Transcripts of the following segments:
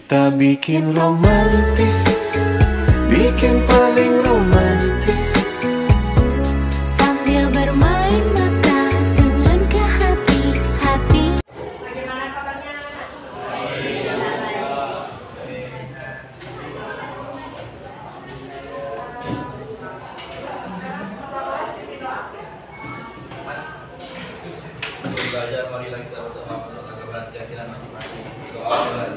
Kita bikin romantis, bikin paling romantis. Sambil bermain mata turun ke hati-hati. Bagaimana kabarnya? Belajar, marilah kita berdoa untuk agar keyakinan masing-masing. Doa mulai.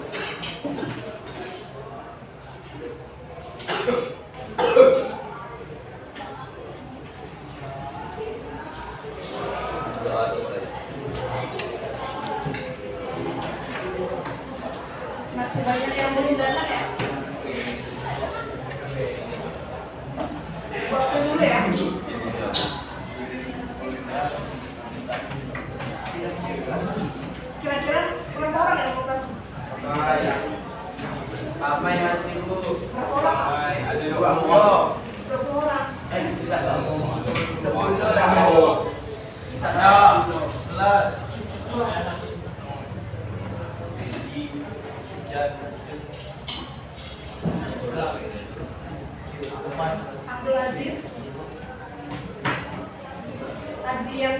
Doa selesai. Masih banyak yang belum datang ya? Waktu dulu ya? Kira-kira berapa orang yang mau datang? Apa yang sibuk? Berapa orang? Ada 20. Berapa orang? Tidak tahu. 10. Ada 11. Abdul Aziz, Adrian,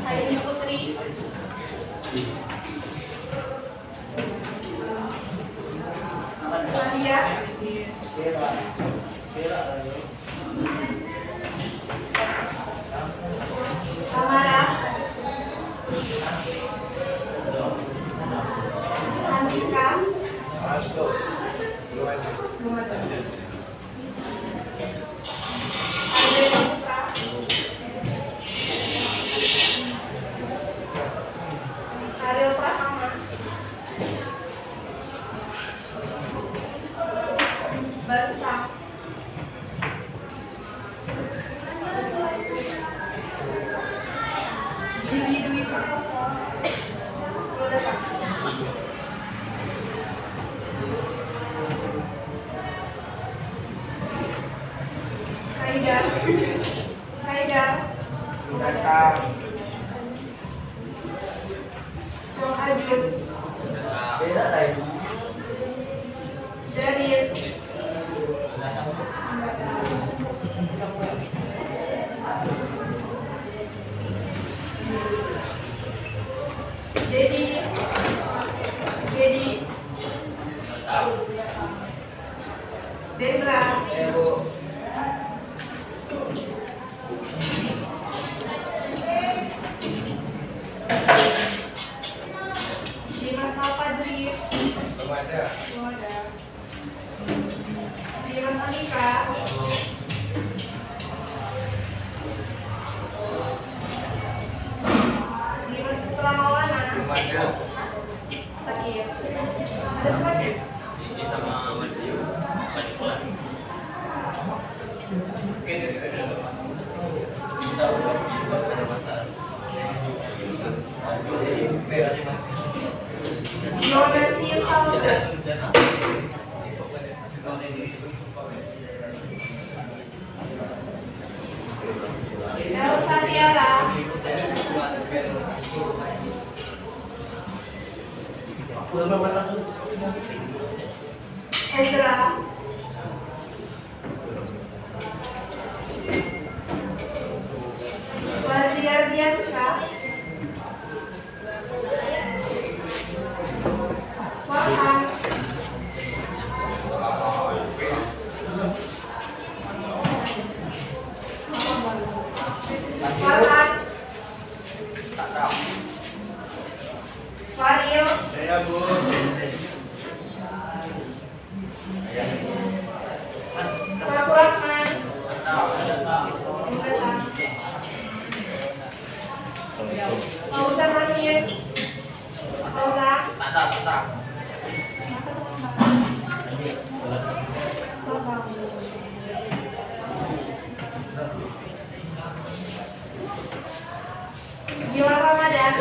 Aini Putri, Nadia, Samara, Andika, Andre Putra, Ariel Pratama, Bansa, Didi Dwi Prakoso, Haidar, Jong Ajun, Darius, Dedi, Dendra, Dimas Alfajri, Dimas Anika, Dimas Putra Maulana, sakit. Ada sakit? Yonasius Saluda, Elsa Tiara, Ezra, Waziar Diansyah, Farhan, Faril, Rahman, Fauza Hamid, Fauza, Gilang Ramadan,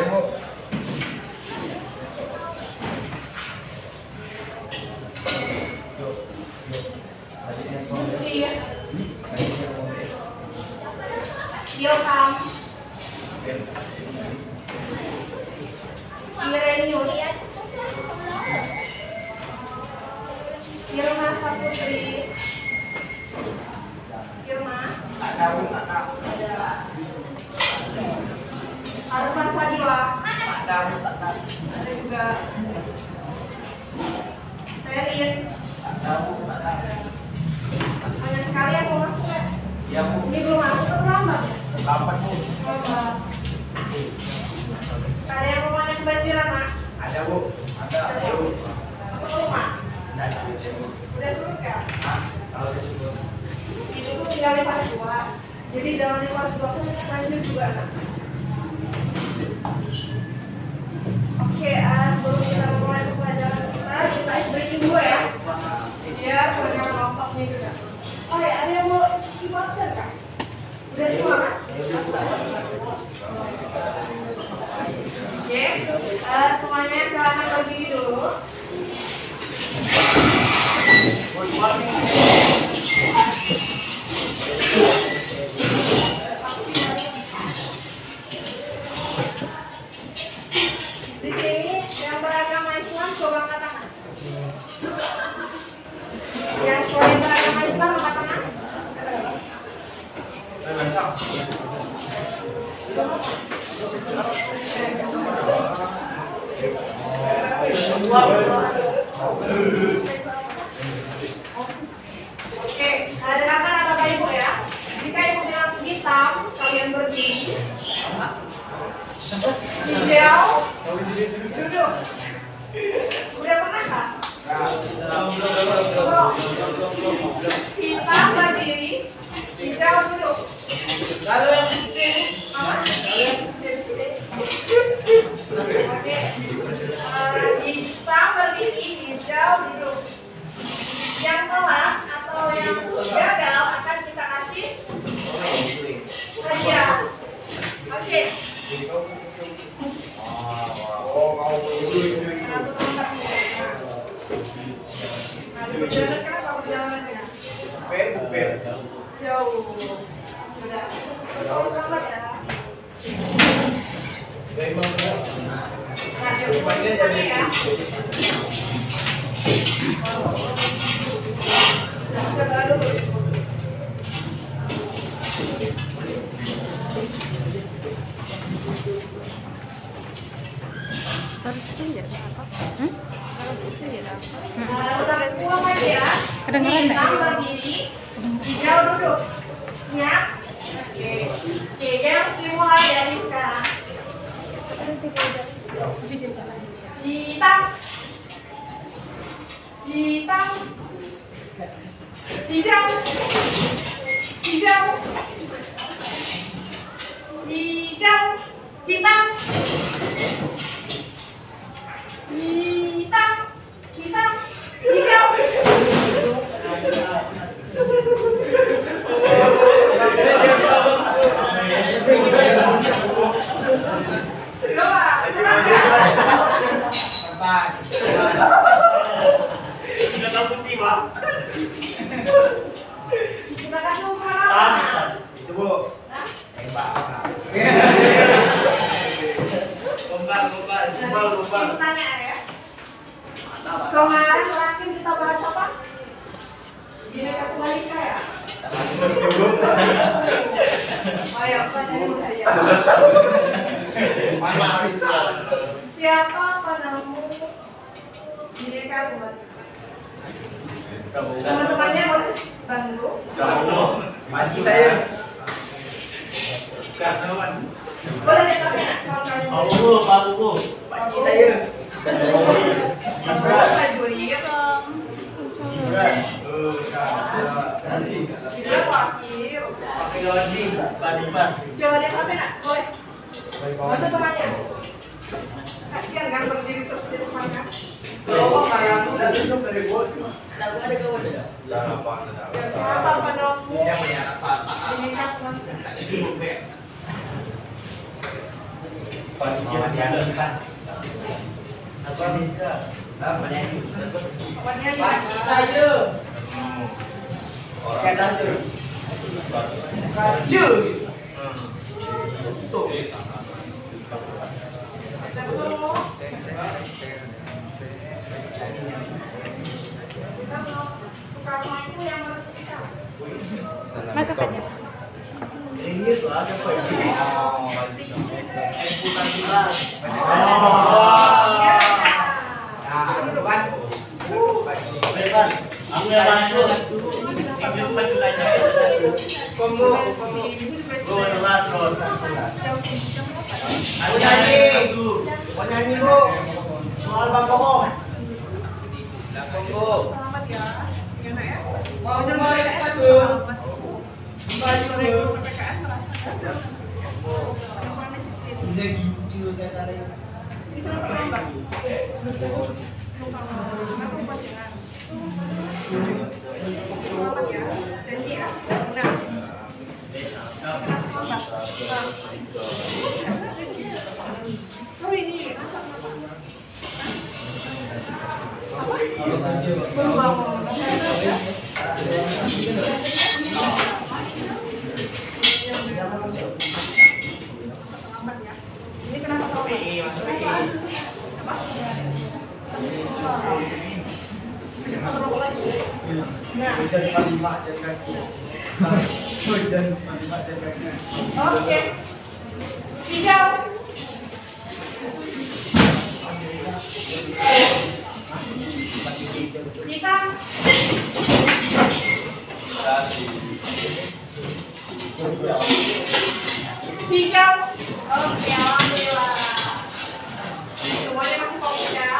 Musli, Ilham, Irenius, Irma Saputri, Irma, ada. Arfan Fadila, ada juga. Serin, banyak sekali yang mau masuk ya? Iya Bu. Ini belum masuk atau lambat? Lambat Bu. Lambat. Ada yang rumahnya kebanjiran, Nak? Ada Bu. Ada. Ayo. Masuk rumah? Ada. Udah surut ya? Kalau disebut. Ini tuh tinggal di Paris 2. Jadi dalam di Paris 2 tuh banjir juga, Nak. Oke, sebelum kita mulai ke pelajaran kita ice breaking dulu ya. Biar pelajaran otaknya juga. Oh ya, ada yang mau ibu absen Kak? Udah semua kan? Oke, semuanya silakan berdiri dulu. Di sini yang beragama Islam coba angkat tangan. Yang selain beragama Islam angkat tangan. Oke, dengarkan kata Bapak Ibu ya. Jika Ibu bilang hitam, kalian berdiri. Hijau, duduk. Udah pernah Kak? Hitam berdiri, hijau duduk. Lalu yang putih apa? Oke. Hitam berdiri, hijau duduk. Yang telat atau yang gagal akan kita kasih hadiah. Oke. Jauh. Sudah. Selamat ya. Nah, jadi ya. Coba dulu. Harus itu ya apa? Harus itu ya apa? Ulang ulang lagi ya. Kedengeran nggak? Hitam berdiri, hijau duduk. Ingat? Oke. Oke, yang mesti mulai dari sekarang. Hitam, hitam, hijau, hijau, hijau, hitam, hitam, hitam, hijau. Kita kasih ukuran. Itu Bu. Tembak. Gombal. Tanya ya. Kemarin terakhir kita bahas apa? Bineka Tunggal Ika ya? Ayo, tanya siapa penamu Bineka Tunggal Ika? Teman-temannya boleh bantu. Maju saya. Kawan. Boleh deh tapi ya, kalau kalian mau. Maju saya. Maju ya dong. Tidak wakil. Coba deh tapi nak, boleh. Bantu temannya. Kasihan kan berdiri terus di depan kan. Siapa penamu Bineka Tunggal Ika? Panci saya. Baju. Betul. Mau nyanyi Bu, soal Bang Bohong. Selamat ya. Ya nak ya. Mau coba lihat Bu. Assalamualaikum PPKN merasakan lingkungan disiplin. Udah gitu katanya. Itu apa? Aku upacaran. Selamat ya. Janji ya. Benar. Oh ini apa? Baru bangun. Selamat ya. Ini kenapa kau? Oke. Hijau. Hitam. Hijau. Oke, alhamdulillah. Semuanya masih fokus ya.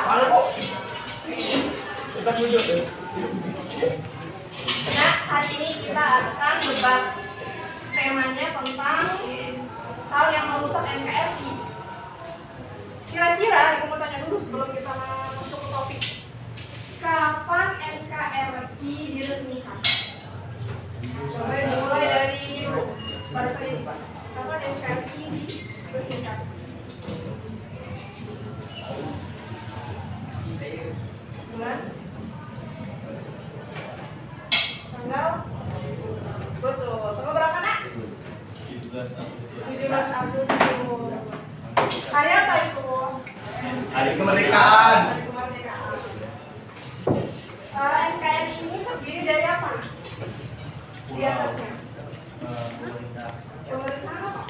Nah, hari ini kita akan debat temanya tentang hal yang merusak NKRI. Kira-kira, aku mau tanya dulu sebelum kita masuk ke topik. Kapan NKRI diresmikan? Coba dimulai dari ini dulu. Pada saya lupa. Kapan NKRI diresmikan? Bulan? Tanggal? Betul. Tanggal berapa nak? 17 Agustus. Hari apa itu? Hari kemerdekaan. Hari kemerdekaan. NKRI ini terdiri dari apa? Di atasnya. Pemerintahan apa?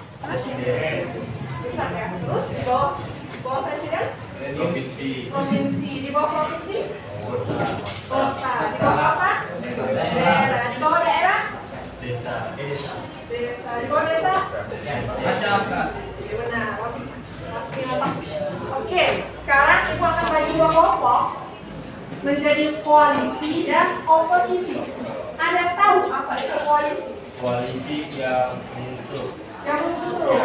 Pusat ya. Terus di bawah presiden? Provinsi. Di bawah provinsi? Kota. Di bawah apa? Daerah. Di bawah daerah? Desa. Di bawah desa? Masyarakat. Benar. Pasti apa? Oke. Sekarang ibu akan bagi dua kelompok menjadi koalisi dan oposisi. Anda tahu apa itu koalisi? Koalisi yang mengusung, Yang mengusung.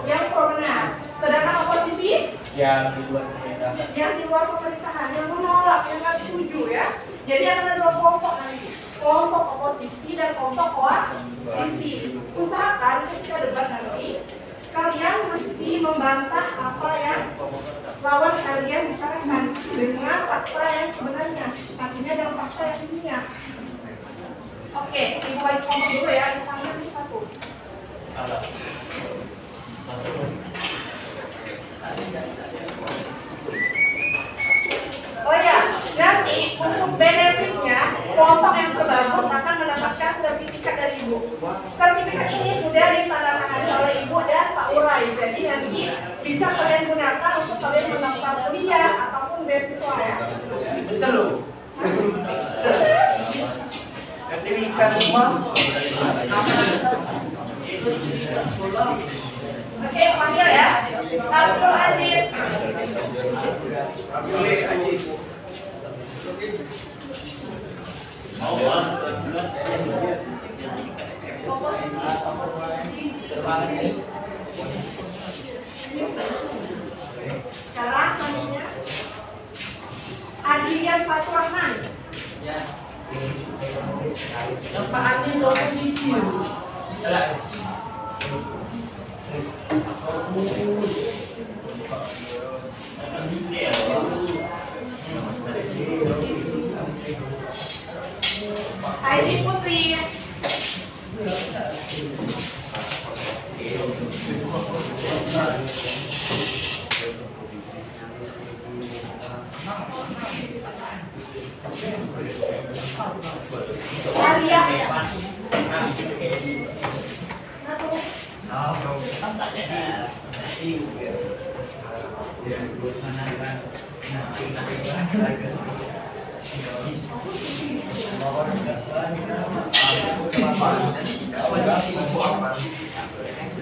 Yang pro benar. Sedangkan oposisi? yang di luar pemerintahan. Yang di luar pemerintahan, yang menolak, yang nggak setuju ya. Jadi akan ada dua kelompok nanti, kelompok oposisi dan kelompok koalisi. Usahakan ketika debat nanti kalian mesti membantah apa yang lawan kalian bicarakan dengan fakta yang sebenarnya, artinya dengan fakta yang ilmiah. Oke, ibu balik kelompok dulu ya, yang pertama itu satu. Salah. Oh ya, nanti untuk benefitnya kelompok yang terbagus akan mendapatkan sertifikat dari ibu. Sertifikat ini sudah ditandatangani oleh ibu dan Pak Urai. Jadi nanti bisa kalian gunakan untuk kalian mendaftar kuliah ataupun beasiswa ya. Betul loh. Sertifikat rumah. Oke, panggil ya. Abdul Aziz. Sekarang selanjutnya Adrian Faturrahman. Yang Pak Anies oposisi. Heidi Putri. Alia. Natu.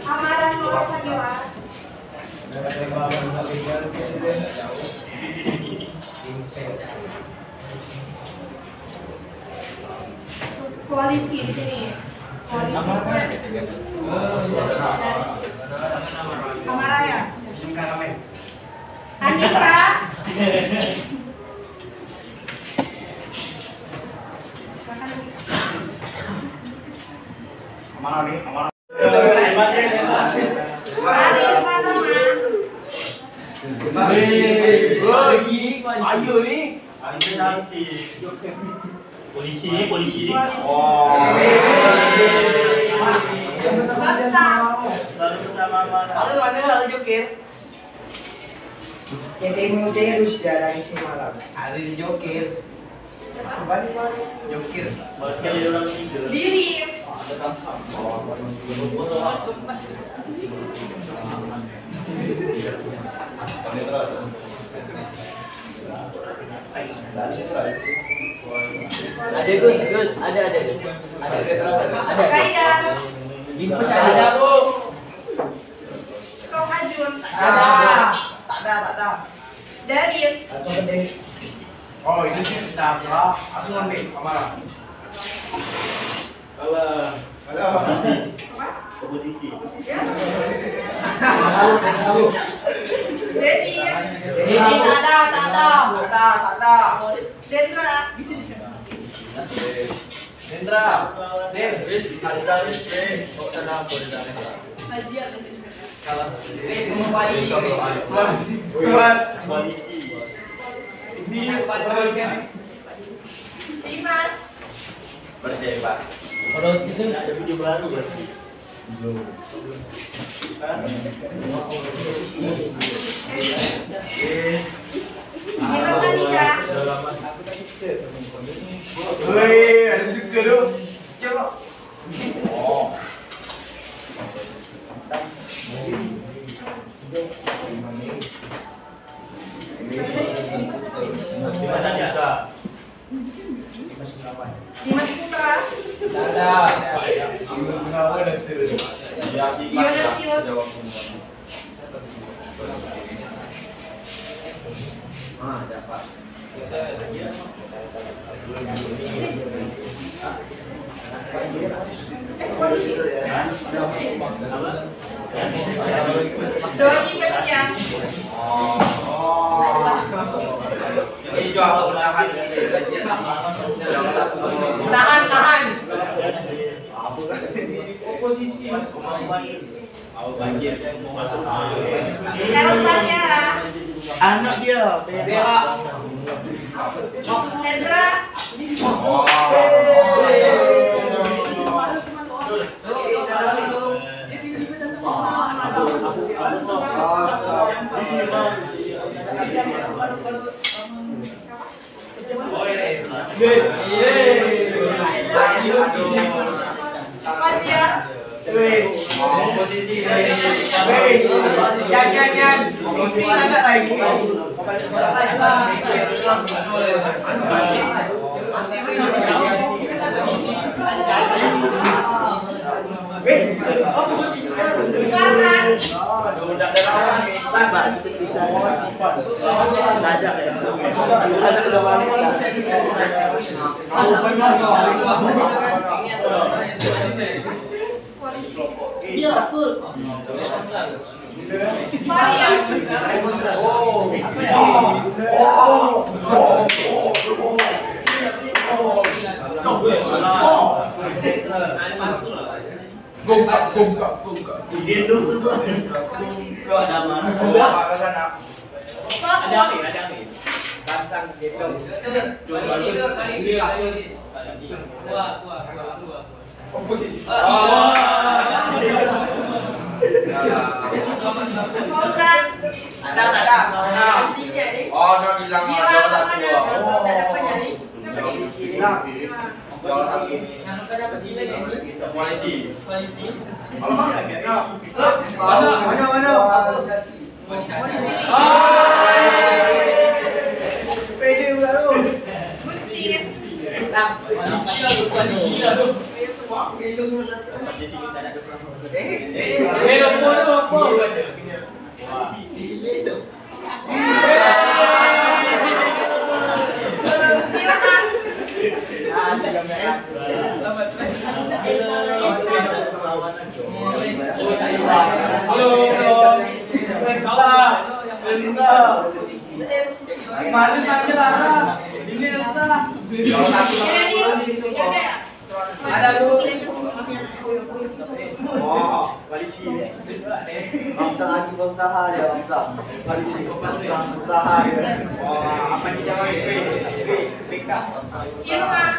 Amaran lo apa nih, Wak? Koalisi di sini. Koalisi. Amara ya? Anitra. Mana nih? Mana? Ayo nih. Polisi. Oh. Lalu mana joker? Yang harus dari si malam. Ada di joker. Joker. Diri. Ada Gus, ada. Kaidan. Ada Bu. Kong Ajun. Tak ada. Daris. Oh, itu sih kita aku ngambil kamera. Oposisi. Dedi. Ini tak ada. Dendra. Dendra. Dimas. Percaya Pak. Kalau season Ada video baru berarti. Dimas Andika. Woi, ada juga tu. Coba. Oh. Dimana aja? Dimas Putra. Yonas Yos. Doni Pepian. Ini jual udahan. Tahan. Oposisi. Mau banjir mau masuk. Elsa Tiara. Anak dia, Bella. Hendra. Fajar. Posisi. Jangan. Posisi ada lagi. Gungkap. Gendong tuh. Kok ada mana? Ke sana. Ada api. Sansang gitu. Koalisi. Oposisi. Fauzan. Ada. Oh, no bilang Bilang ada mana? dua. Ada penyanyi. Siapa nih? Koalisi. Bangsa lagi bangsaha ya bangsa. Koalisi bangsaha ya. Apa nih jangan PK. Iya Pak.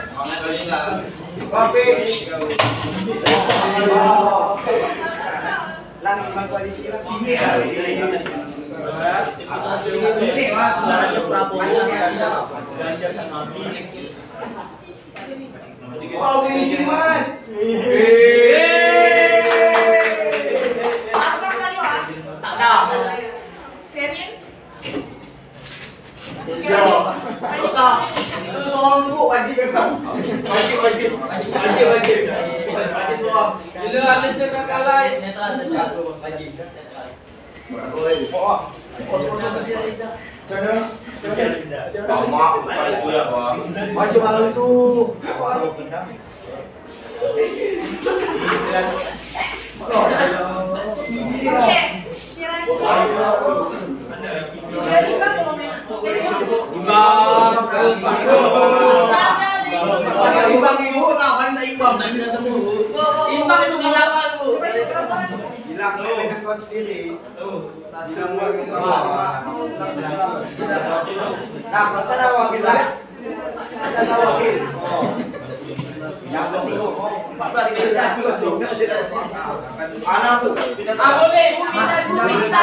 Lang mang koalisi lang sini ya. Oh, di sini Mas. Serian? Itu soal dulu wajib memang. Wajib semua. Bila ada sekat lain. Wajib. Maju malam itu. Imbang ibu, ngapain tak imbang? Tak bisa sembuh. Imbang itu ngelawan bu. Bilang lo dengan kau sendiri. Bilang lo dengan kau. Nah, perasaan awak bilang. Perasaan awak bilang. Yang penting lo 14 kali satu itu. Anak tuh. Ah boleh. Minta.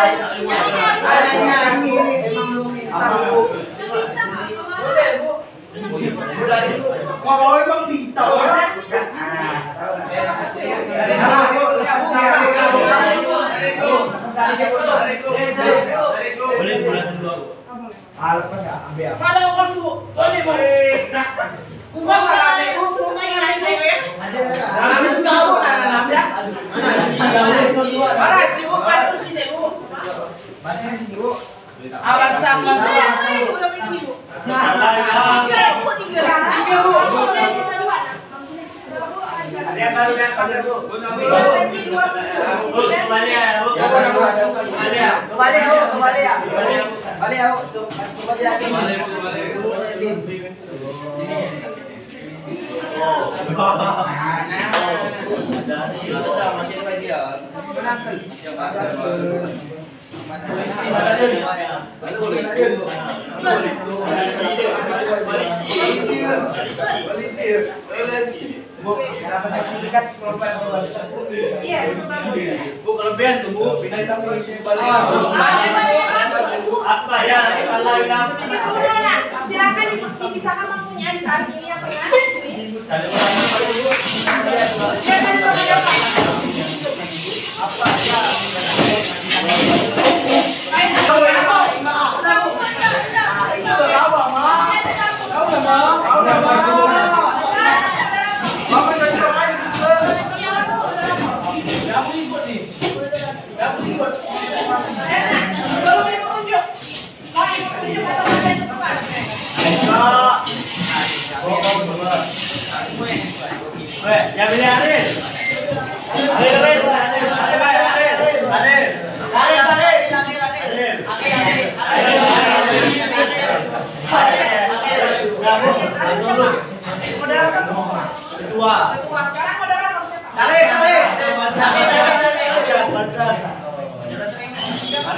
Ini emang lu minta bu. Boleh bu. Sudah itu. Mau emang minta. Ada orang bu, boleh bu. Kumah ada bu, ada bu tahu nanam ya. Mana sih bu, bantu sini bu. Bantu sini bu. Abang sama bu. Tiga bu. Ada yang baru datang ya bu. Bu kelebihan tuh bu, pindah campur balik. Apa ya? Kalau Silakan dipisahkan mampunya di tarik ini apa ya? Apa ya?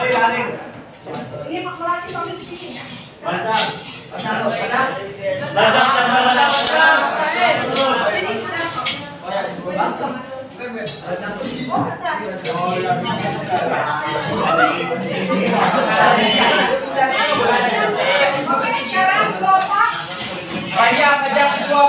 Ya Arin. Ini melatih public speaking ya? Pajak kedua.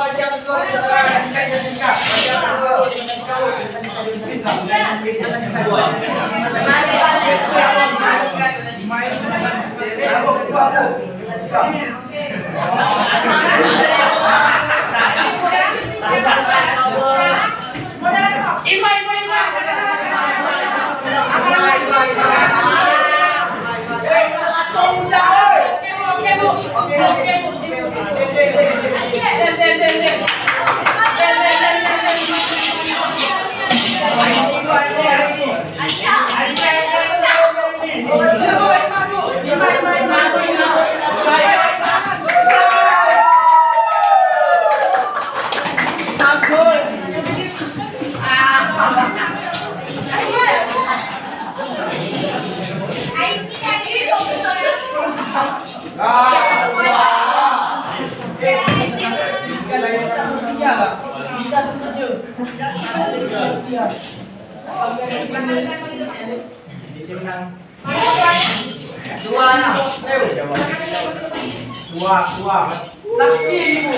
Saksi ibu.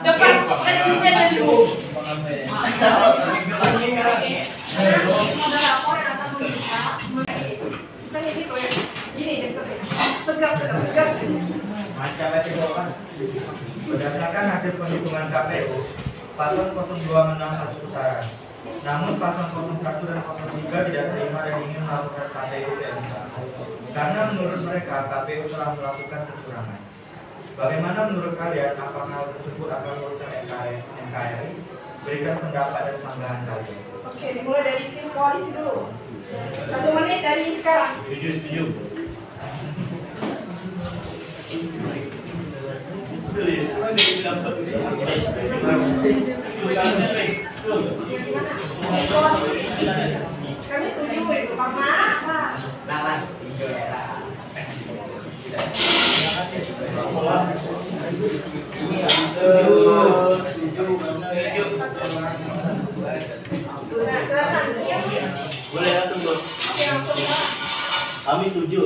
Depan presiden ibu. Berdasarkan hasil penghitungan KPU, paslon 02 menang 1 putaran. Namun paslon 01 dan 03 tidak terima dan ingin melakukan KPU ke MK. Karena menurut mereka KPU telah melakukan kecurangan. Bagaimana menurut kalian? Apakah hal tersebut akan merusak NKRI? Berikan pendapat dan sanggahan kalian. Oke, dimulai dari tim koalisi dulu. 1 menit dari sekarang. Setuju. Kami setuju itu karena Boleh langsung tuh. Kami setuju.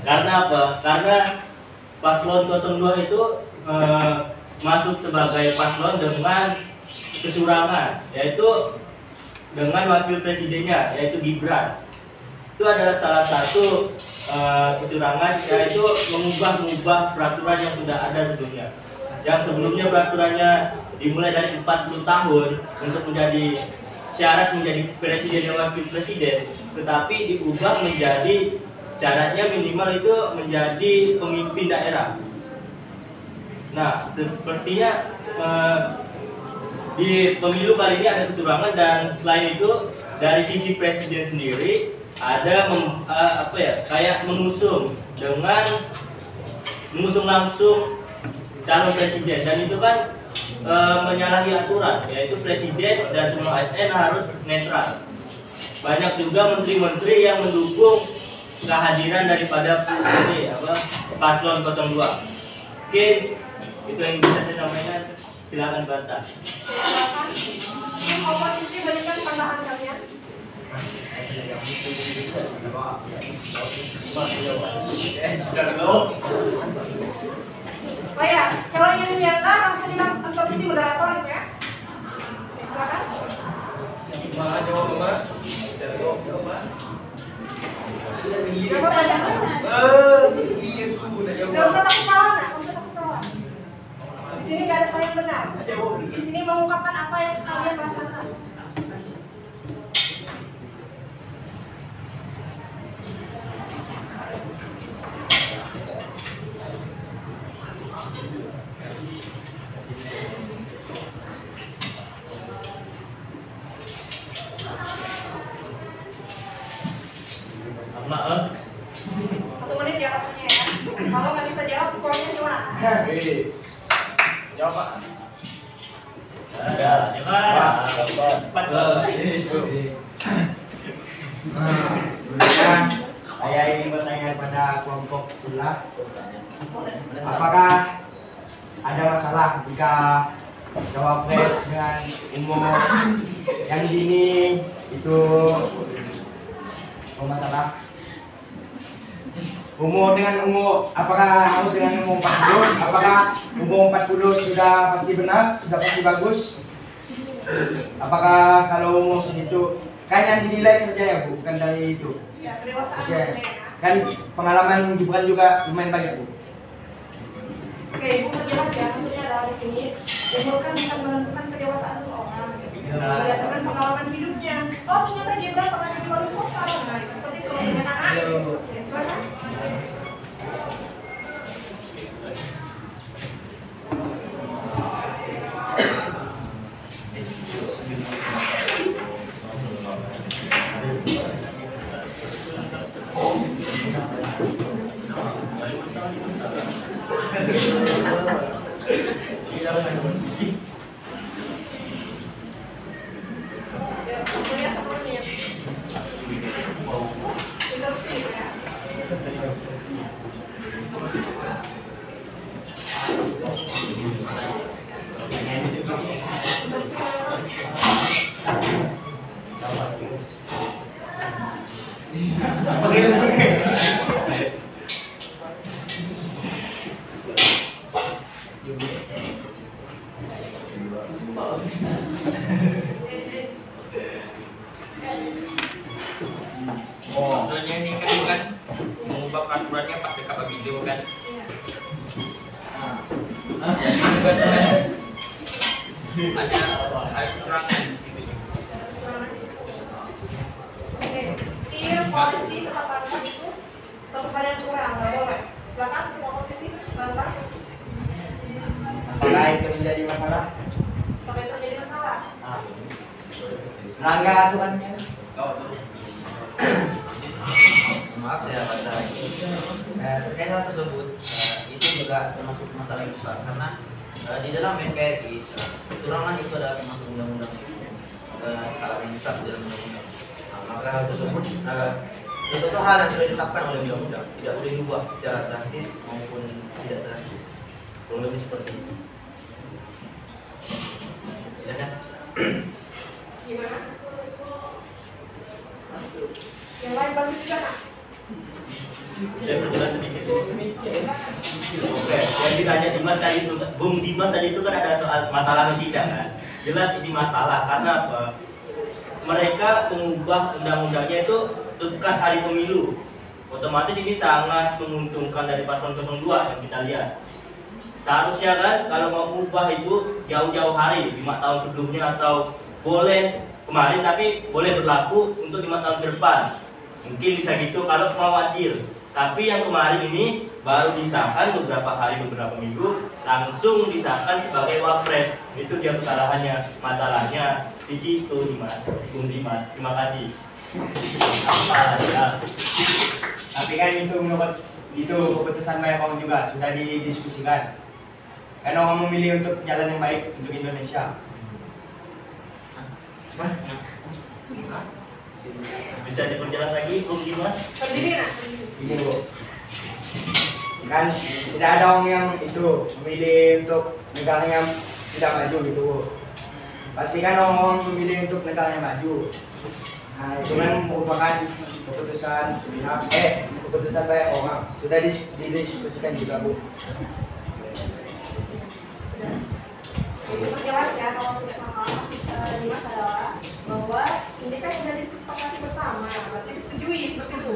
Karena apa? Karena paslon 02 itu masuk sebagai paslon dengan kecurangan, yaitu dengan wakil presidennya, yaitu Gibran. Itu adalah salah satu kecurangan, yaitu mengubah peraturan yang sudah ada sebelumnya. Yang sebelumnya peraturannya dimulai dari 40 tahun untuk menjadi syarat menjadi presiden dan wakil presiden, tetapi diubah menjadi syaratnya minimal itu menjadi pemimpin daerah. Nah, sepertinya di pemilu kali ini ada kecurangan, dan selain itu dari sisi presiden sendiri ada kayak mengusung langsung calon presiden, dan itu kan menyalahi aturan, yaitu presiden dan semua ASN harus netral. Banyak juga menteri-menteri yang mendukung kehadiran daripada paslon 02. Mungkin itu yang bisa saya sampaikan. Silakan bantah. tim oposisi berikan tambahan kalian. Oh ya, kalau ingin diantar langsung dilakukan komisi moderator itu ya. Oke, silakan. Siapa banyak? Gak usah takut salah, nak. Gak usah takut salah. Di sini gak ada salah yang benar. Di sini mengungkapkan apa yang kalian rasakan. Maaf. 1 menit ya katanya ya. Kalau nggak bisa jawab, skornya gimana? Jawab, Pak. Saya ingin bertanya pada kelompok sebelah, apakah ada masalah jika cawapres dengan umur yang dini itu bermasalah? Umur dengan umur, apakah harus dengan umur 40? Apakah umur 40 sudah pasti benar, sudah pasti bagus? Apakah kalau umur segitu, kan yang dinilai kerja ya Bu, bukan dari itu? Ya, kedewasaan Usia. maksudnya ya. Kan pengalaman Gibran juga lumayan banyak, Bu. Oke, Ibu perjelas ya, maksudnya adalah di sini umur kan bisa menentukan kedewasaan seseorang berdasarkan pengalaman hidupnya. Oh, ternyata Gibran pernah jadi wali kota. Nah, seperti itu maksudnya anak. Oke, silakan. Ya, waktunya 10 menit. Interupsi ya. Maksudnya ini kan bukan mengubah peraturannya pakai kapal video kan? Ada kecurangan di situ. Oke, iya polisi tetap lakukan itu suatu hal yang curang, nggak boleh. Silakan ketua posisi bantah. Apakah itu menjadi masalah? Sampai terjadi masalah. Melanggar aturannya? Maaf ya Pak Tari. Terkait hal tersebut, itu juga termasuk masalah yang besar karena di dalam NKRI kecurangan itu adalah termasuk undang-undang salah yang besar di dalam undang-undang. Maka hal tersebut sesuatu hal yang sudah ditetapkan oleh undang-undang tidak boleh diubah secara drastis maupun tidak drastis. Kurang lebih seperti itu. Silakan. Gimana? Yang lain bagus juga nak? Saya perjelas sedikit. Oke, yang ditanya Dimas tadi itu, Bung Dimas tadi itu kan ada soal masalah atau tidak kan? Jelas ini masalah karena apa? Mereka mengubah undang-undangnya itu tepat hari pemilu. Otomatis ini sangat menguntungkan dari paslon 02 yang kita lihat. Seharusnya kan kalau mau ubah itu jauh-jauh hari, 5 tahun sebelumnya atau boleh kemarin tapi boleh berlaku untuk 5 tahun ke depan. Mungkin bisa gitu kalau mau adil. Tapi yang kemarin ini baru disahkan beberapa hari, beberapa minggu langsung disahkan sebagai wapres. Itu dia kesalahannya, masalahnya di situ Dimas, Bung Dimas. Terima kasih. Tapi kan itu menurut itu keputusan banyak orang juga sudah didiskusikan. Karena orang memilih untuk jalan yang baik untuk Indonesia. Bisa diperjelas lagi Bung Dimas? Berdiri nak? Ini Bu. Kan tidak ada orang yang itu memilih untuk negara yang tidak maju gitu Bu. Pasti kan orang memilih untuk negara yang maju. Nah itu kan merupakan keputusan sepihak, keputusan banyak orang. Sudah didiskusikan juga Bu. Jelas ya kalau tidak salah maksud Dimas adalah bahwa ini kan sudah disepakati bersama, berarti disetujui seperti itu.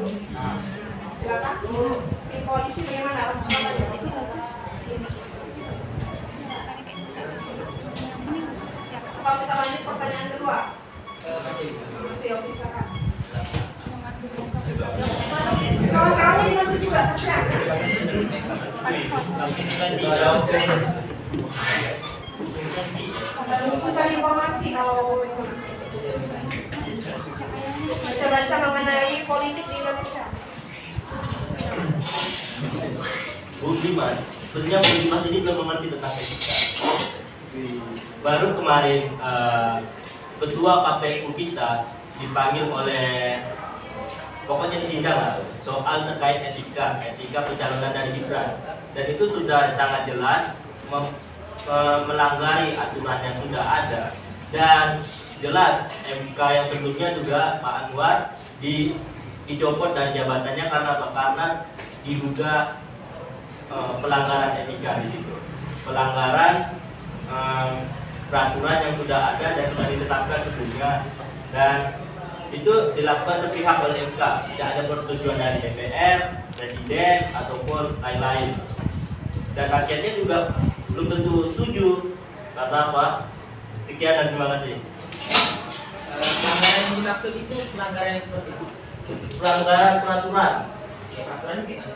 Silakan tim koalisi bagaimana? Kalau kita lanjut pertanyaan kedua. Masih oke silakan. Kawan-kawannya dibantu juga, kasihan. Untuk cari informasi kalau baca-baca mengenai politik di Indonesia. Bung Dimas, sebenarnya Bung Dimas ini belum mengerti tentang etika. Baru kemarin ketua KPU kita dipanggil oleh pokoknya disidang lah soal terkait etika pencalonan dari Gibran, dan itu sudah sangat jelas melanggari aturan yang sudah ada, dan jelas MK yang sebelumnya juga Pak Anwar dicopot dari jabatannya karena apa? Karena diduga pelanggaran etika di situ, pelanggaran peraturan yang sudah ada dan sudah ditetapkan sebelumnya, dan itu dilakukan sepihak oleh MK, tidak ada persetujuan dari DPR, Presiden ataupun lain-lain. Dan rakyatnya juga belum tentu setuju. Karena apa? Sekian dan terima kasih. Pelanggaran yang dimaksud itu pelanggaran yang seperti itu. Pelanggaran peraturan. Ya, peraturan gimana?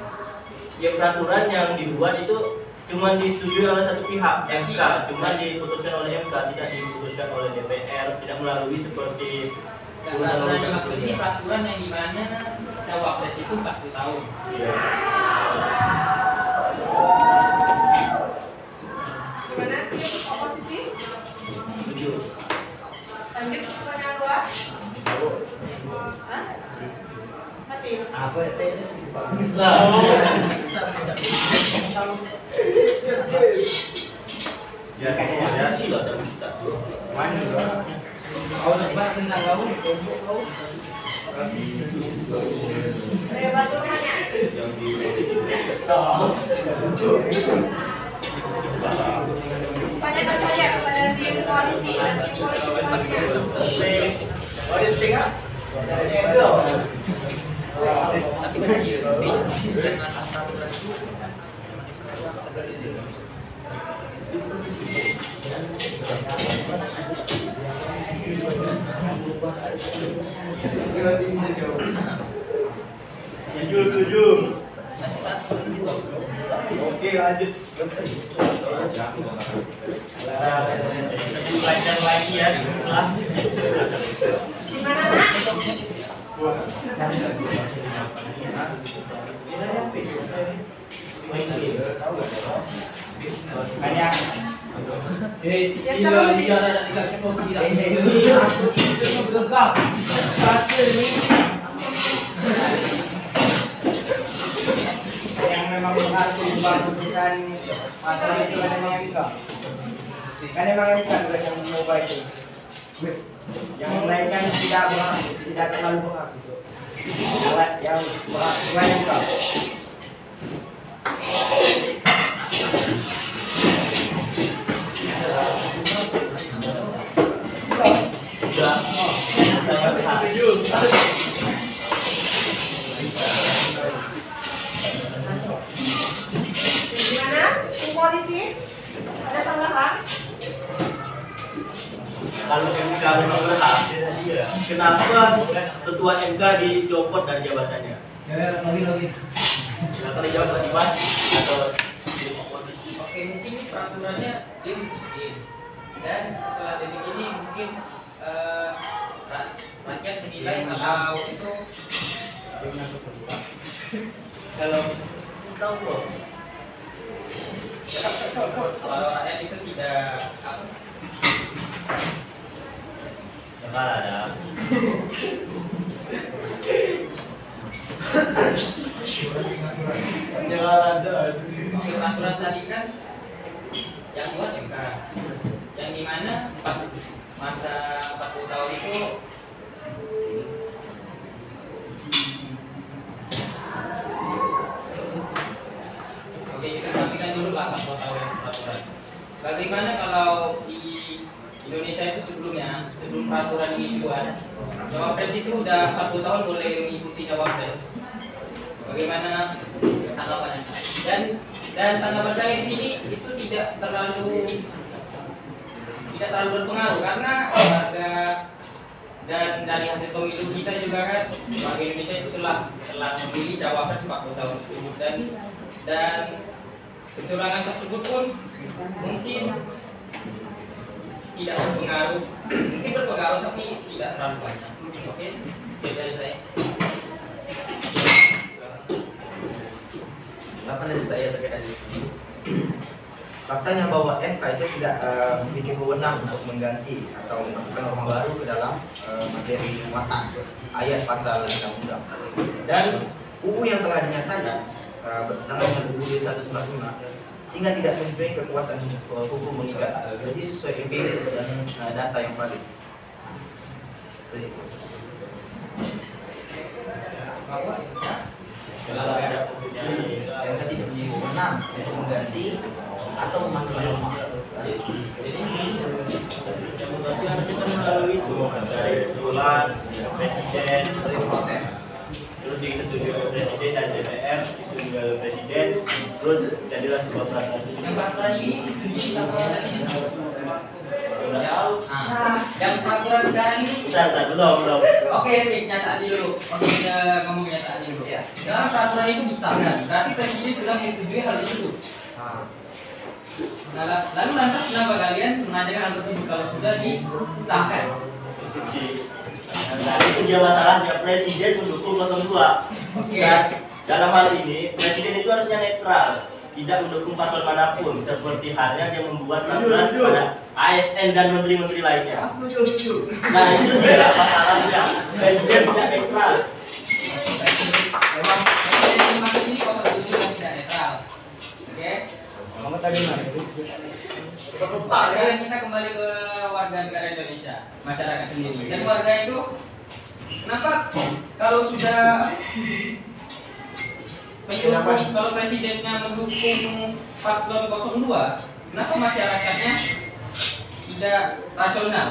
Ya peraturan yang dibuat itu cuma disetujui oleh satu pihak, MK, cuma diputuskan oleh MK, tidak diputuskan oleh DPR, tidak melalui seperti Peraturan yang dimaksud ini peraturan yang dimana cawapres itu 40 tahun. Iya. Gimana? Oposisi? Setuju. Lanjut pertanyaan luar. Hah? Masih? Apa itu? Ya kayaknya sih loh, tapi kita Kau nak bahas tentang kau, kelompok kau. Ada batu mana? yang di Tanyakan saja kepada tim koalisi dan tim koalisi semuanya. Tapi kan jangan peraturan itu. setuju. Oke lanjut. Belajar lagi ya setelah. Gimana nak? Banyak. Bila dia ada dikasih posisi di sini, aku bergerak. Hasil ini Yang memang mengatur keputusan atau itu adanya MK. Kan memang MK tugas yang mengubah itu. Yang lain kan tidak terlalu berhak gitu. Yang berhak cuma MK. Gimana? Tim koalisi? Ada tambahan? Kalau MK memang berhak, kenapa ketua MK dicopot dari jabatannya? lagi. Silakan dijawab Pak Dimas atau Oke, mungkin ini peraturannya dia bikin. Dan setelah dia bikin ini mungkin rakyat menilai kalau itu kalau tahu kok kalau rakyat itu tidak apa, sekarang ada jangan ada peraturan tadi kan yang buat MK, yang dimana masa 40 tahun itu oke, kita sampaikan dulu lah 40 tahun yang peraturan. Bagaimana kalau di Indonesia itu sebelum peraturan ini dibuat, cawapres itu udah 40 tahun boleh mengikuti cawapres. Bagaimana tanggapannya? Dan tanggapan saya di sini itu tidak terlalu berpengaruh karena warga dan dari hasil pemilu kita juga kan warga Indonesia itu telah memilih cawapres 40 tahun tersebut dan kecurangan tersebut pun mungkin tidak berpengaruh, mungkin berpengaruh tapi tidak terlalu banyak. Oke, sekian dari saya. Apa dari saya terkait ini? Faktanya bahwa MK itu tidak memiliki wewenang untuk mengganti atau memasukkan norma baru ke dalam materi muatan ayat pasal undang-undang. Dan UU yang telah dinyatakan bertentangan dengan UUD 145 sehingga tidak mempunyai kekuatan hukum mengikat. Jadi sesuai empiris dan data yang valid. kalau ada Yang tidak mempunyai wewenang untuk mengganti atau memasukkan norma. jadi Tapi harusnya kan melalui itu dari usulan presiden, proses. terus disetujui oleh presiden dan DPR, disetujui oleh presiden, terus jadilah sebuah peraturan. Yang peraturan ini disetujui sama presiden. Sudah tahu. Yang peraturan sekarang ini. Bentar, belum. Oke, nyataan dulu. Oke, kita ngomong nyataan dulu. Ya. Sekarang peraturan itu disahkan. Berarti presiden sudah menyetujui hal itu. Nah, lalu lantas kenapa kalian menanyakan hal tersebut kalau sudah disahkan? Nah, itu dia masalahnya, presiden mendukung 02. Oke. Dan dalam hal ini presiden itu harusnya netral, tidak mendukung paslon manapun, seperti halnya dia membuat peraturan pada ASN dan menteri-menteri lainnya. Nah, itu dia masalahnya, presiden tidak netral. Memang presiden maksud ini 07 yang tidak netral. Oke. Sekarang kita kembali ke warga negara Indonesia, masyarakat sendiri. Dan warga itu, kenapa kalau sudah mendukung, kalau presidennya mendukung paslon 02, kenapa masyarakatnya tidak rasional,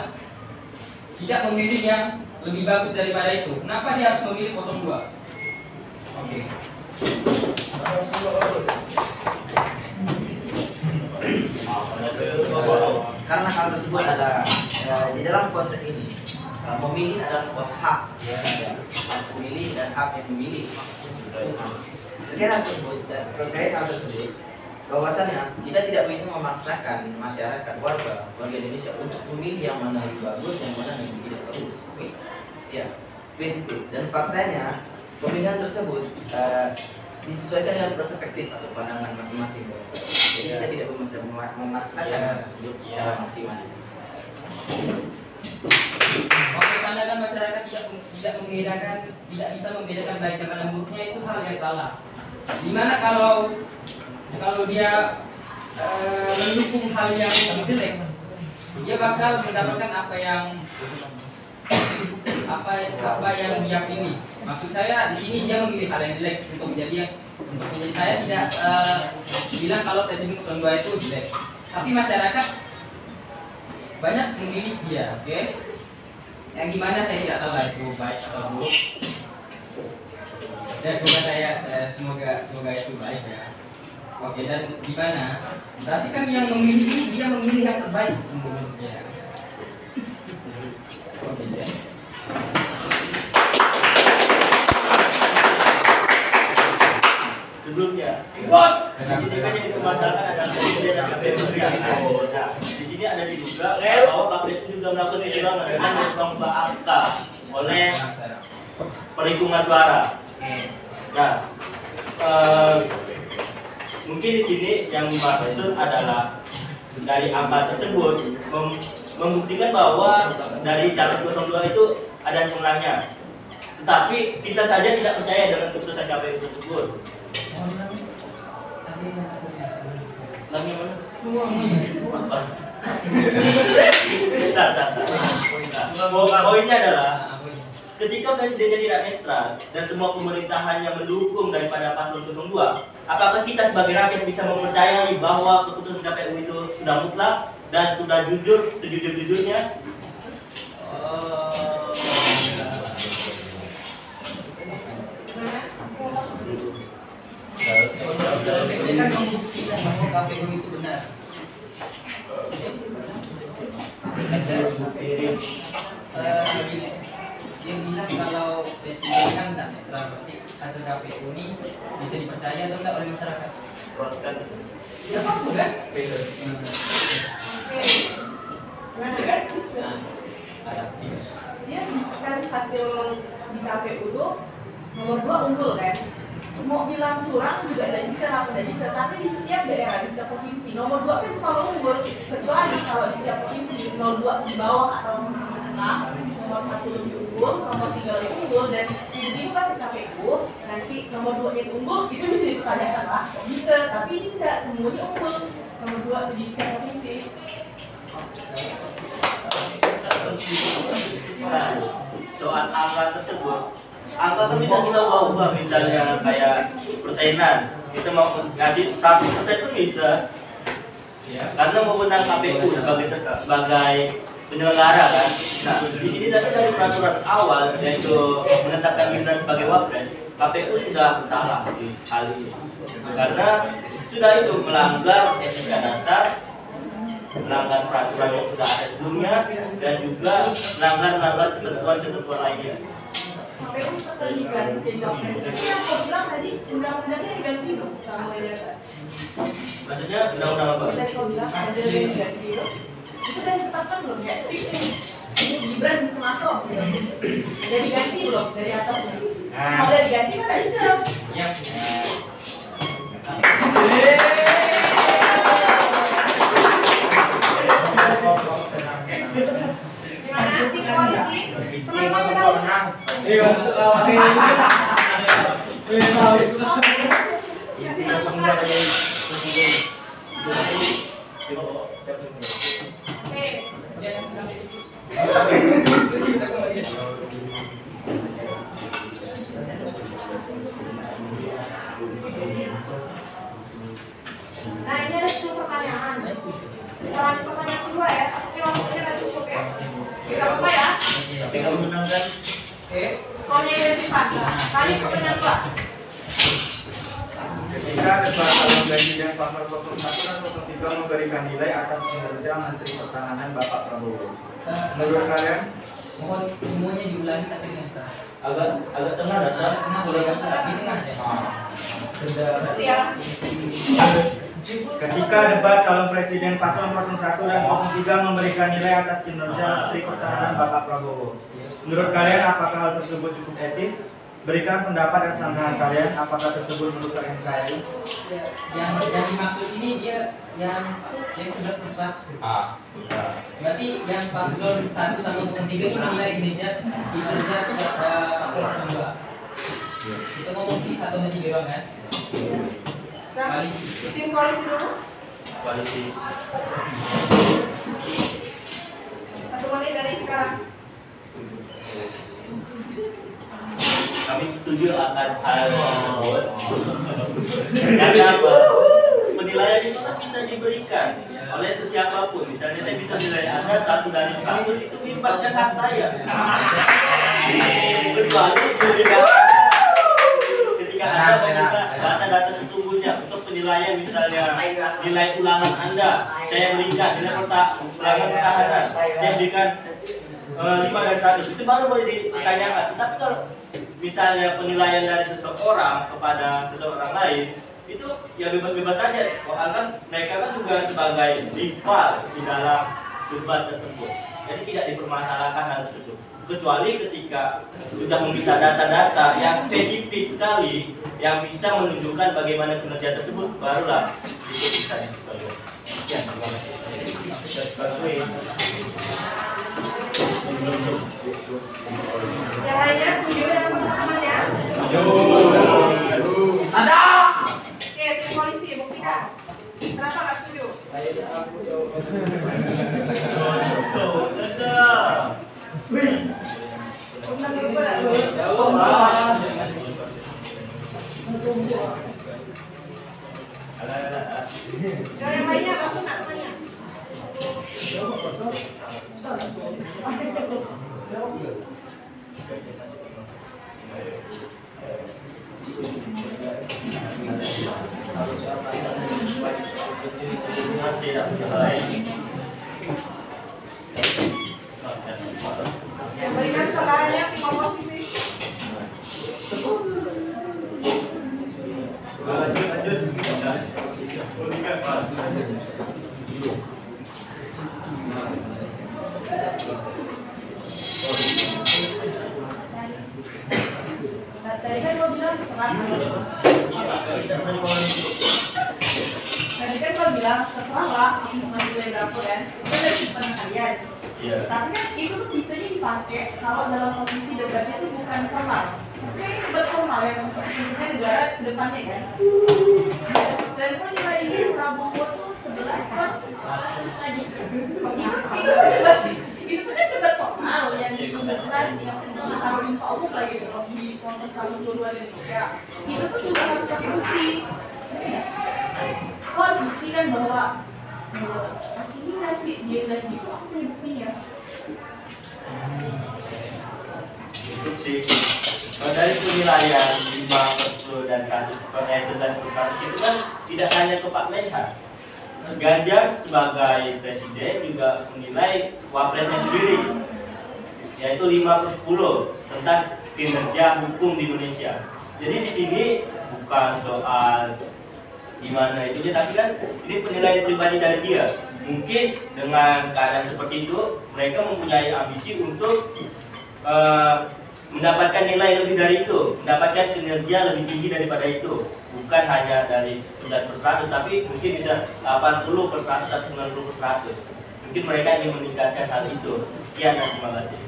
tidak memilih yang lebih bagus daripada itu? Kenapa dia harus memilih 02? Oke. Karena hal tersebut ada di dalam konteks ini memilih adalah sebuah hak, hak memilih dan hak yang memilih. Terkait hal tersebut, bahwasannya kita tidak bisa memaksakan masyarakat warga Indonesia untuk memilih yang mana yang bagus, yang mana yang tidak bagus. Oke, ya, begitu. Dan faktanya pemilihan tersebut disesuaikan dengan perspektif atau pandangan masing-masing. Jadi kita tidak bisa memaksakan hal tersebut secara maksimalis. Oke, pandangan masyarakat tidak membedakan, tidak bisa membedakan baik dan buruknya, itu hal yang salah. Dimana kalau dia mendukung hal yang jelek, dia bakal mendapatkan apa yang dia pilih. Maksud saya di sini dia memilih hal yang jelek untuk menjadi saya tidak bilang kalau presiden 02 itu jelek, tapi masyarakat banyak memilih dia, oke? Yang gimana saya tidak tahu lah itu baik atau buruk. Dan semoga itu baik ya. Oke, dan gimana? Berarti kan yang memilih ini dia memilih yang terbaik menurutnya. Oke, saya. Sebelumnya, di sini kan yang dipermasalahkan adalah presiden dan KPU. Nah, di sini ada diduga bahwa KPU juga melakukan kecurangan dengan mengubah angka oleh perhitungan suara. Nah, mungkin di sini yang dimaksud adalah dari angka tersebut membuktikan bahwa dari calon 02 itu ada jumlahnya. Tetapi kita saja tidak percaya dengan keputusan KPU tersebut. Lagi mana? Poinnya adalah ketika presidennya tidak netral dan semua pemerintahannya mendukung daripada paslon 02, apakah kita sebagai rakyat bisa mempercayai bahwa keputusan KPU itu sudah mutlak dan sudah jujur sejujur-jujurnya? Presiden kan membuktikan bahwa KPU itu benar. Begini, dia bilang kalau presiden kan tidak netral, berarti hasil KPU ini bisa dipercaya atau tidak oleh masyarakat? Ya apa kan? Bisa kan? Ada. Dia kan hasil di KPU tuh nomor 2 unggul kan? Mau bilang curang juga tidak bisa, tapi di setiap daerah, di setiap provinsi nomor 2 kan selalu unggul, kecuali kalau di setiap provinsi nomor 2 di bawah atau di tengah, nomor 1 lebih unggul, nomor 3 lebih unggul, dan begitu pas di KPU nanti nomor 2 yang unggul itu bisa dipertanyakan lah, bisa, tapi ini tidak semuanya unggul nomor 2 di setiap provinsi. Soal angka tersebut, angka kan bisa kita ubah, misalnya kayak persenan, kita mau ngasih 100% pun bisa, karena mewenang KPU sebagai penyelenggara kan. Nah, di sini saja dari peraturan awal yaitu menetapkan Gibran sebagai wapres, KPU sudah salah di hal ini. Karena sudah itu melanggar etika dasar, melanggar peraturan yang sudah ada sebelumnya, dan juga melanggar ketentuan lainnya. KPU tetap diganti dong. Tapi yang kau bilang tadi undang-undangnya diganti dong sama data. Maksudnya undang-undang apa? Tadi kau bilang ada yang diganti dong. Itu kan ditetapkan belum ya? Fix nih. Ini Gibran bisa masuk. Udah diganti belum dari atas? Kalau udah diganti kan nggak bisa. Iya. Gimana? Tim koalisi? Teman-teman tahu? Nah, ini ada 10 pertanyaan. Kita lanjut pertanyaan kedua ya. Ini waktunya nggak cukup ya. Tidak apa-apa ya. Tapi kalau menang kan Skornya udah simpan. Kali pertanyaan kedua. Ketika debat calon presiden pasal 01 dan 03 memberikan nilai atas kinerja Menteri Pertahanan Bapak Prabowo. Menurut kalian? Mohon semuanya diulangi tapi dengan keras. agak tengah dasar. Tengah boleh kan? Ini tengah ya. Berarti ya. Ketika debat calon presiden pasal 01 dan 03 memberikan nilai atas kinerja Menteri Pertahanan Bapak Prabowo. Menurut kalian apakah hal tersebut cukup etis? Berikan pendapat dan sandaran kalian apakah tersebut merusak NKRI. Yang dimaksud ini dia yang 11 per 100. Berarti yang paslon 1 sama 03 ini nilai kinerja paslon 02. Kita ngomong sini 1 dan 3 bang kan? Koalisi. Tim koalisi dulu. Koalisi. 1 menit dari sekarang. Kami setuju akan hal tersebut. Karena apa? Penilaian itu kan bisa diberikan oleh sesiapapun. Misalnya saya bisa nilai Anda 1 dari 100, itu bebasnya hak saya. Kecuali ketika Anda meminta data-data sesungguhnya untuk penilaian, misalnya nilai ulangan Anda, saya berikan nilai ulangan pertahanan, saya berikan 5 dari 100, itu baru boleh ditanyakan. Tapi kalau misalnya penilaian dari seseorang kepada seseorang lain, itu ya bebas-bebas saja. Soalnya kan mereka kan juga sebagai rival di dalam debat tersebut. Jadi tidak dipermasalahkan hal tersebut. Kecuali ketika sudah meminta data-data yang spesifik sekali yang bisa menunjukkan bagaimana kinerja tersebut, barulah itu bisa disebut. Ya, terima kasih. Yang lainnya setuju dengan teman-teman ya? Ada. Oke, tim koalisi buktikan. Kenapa nggak setuju? Yang lainnya masuk nggak tanya? Yang berikan saudaranya tim oposisi. Tadi kan kau bilang terserah. Tadi kan kau bilang terserah lah, aku mau ngambil dari dapur kan. Itu dari simpan kalian. Tapi kan itu tuh bisanya dipakai kalau dalam posisi debatnya itu bukan formal. Tapi ini debat formal yang pentingnya negara ke depannya kan. Dan kau nilai ini Prabowo tuh 11 kan. Itu kan debat formal yang kebetulan yang ditaruhin Pak Umum lagi di konteks tahun 22 Indonesia. Itu tuh juga harus pakai bukti. Kau harus buktikan bahwa ini ngasih dia lagi itu aku punya buktinya. Itu sih. Dari penilaian 5/10 dan 11/100 itu kan tidak hanya ke Pak Menhan. Ganjar sebagai presiden juga menilai wapresnya sendiri, yaitu 5/10 tentang kinerja hukum di Indonesia. Jadi di sini bukan soal gimana itu dia, tapi kan ini penilaian pribadi dari dia. Mungkin dengan keadaan seperti itu mereka mempunyai ambisi untuk mendapatkan nilai lebih dari itu, mendapatkan kinerja lebih tinggi daripada itu, bukan hanya dari 11/100, tapi mungkin bisa 80/100 atau 90/100. Mungkin mereka ingin meningkatkan hal itu. Sekian dan terima kasih.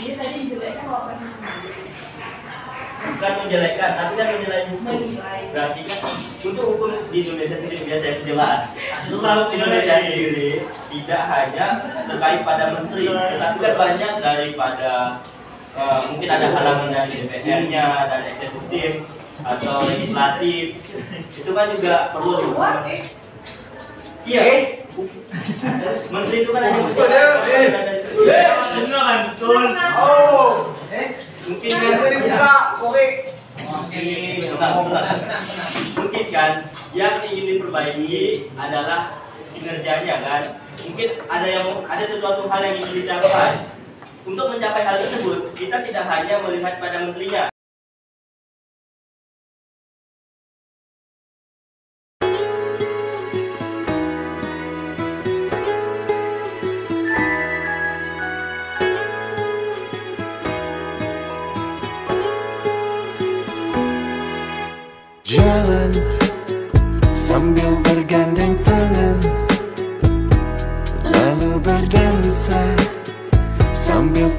Ini tadi jelekkan wapresnya sendiri. Bukan menjelekkan, tapi kan menilai hukum. Berarti kan untuk hukum di Indonesia sendiri, biar saya jelas. Untuk Indonesia sendiri tidak hanya terkait pada menteri, tetapi kan banyak daripada mungkin ada halangan dari DPR-nya, dari eksekutif atau legislatif. Itu kan juga perlu. Iya. Menteri itu kan hanya mungkin kan yang ingin diperbaiki adalah kinerjanya kan. Mungkin ada sesuatu hal yang ingin dicapai. Untuk mencapai hal tersebut, kita tidak hanya melihat pada menterinya. Jalan sambil bergandeng tangan, lalu berdansa sambil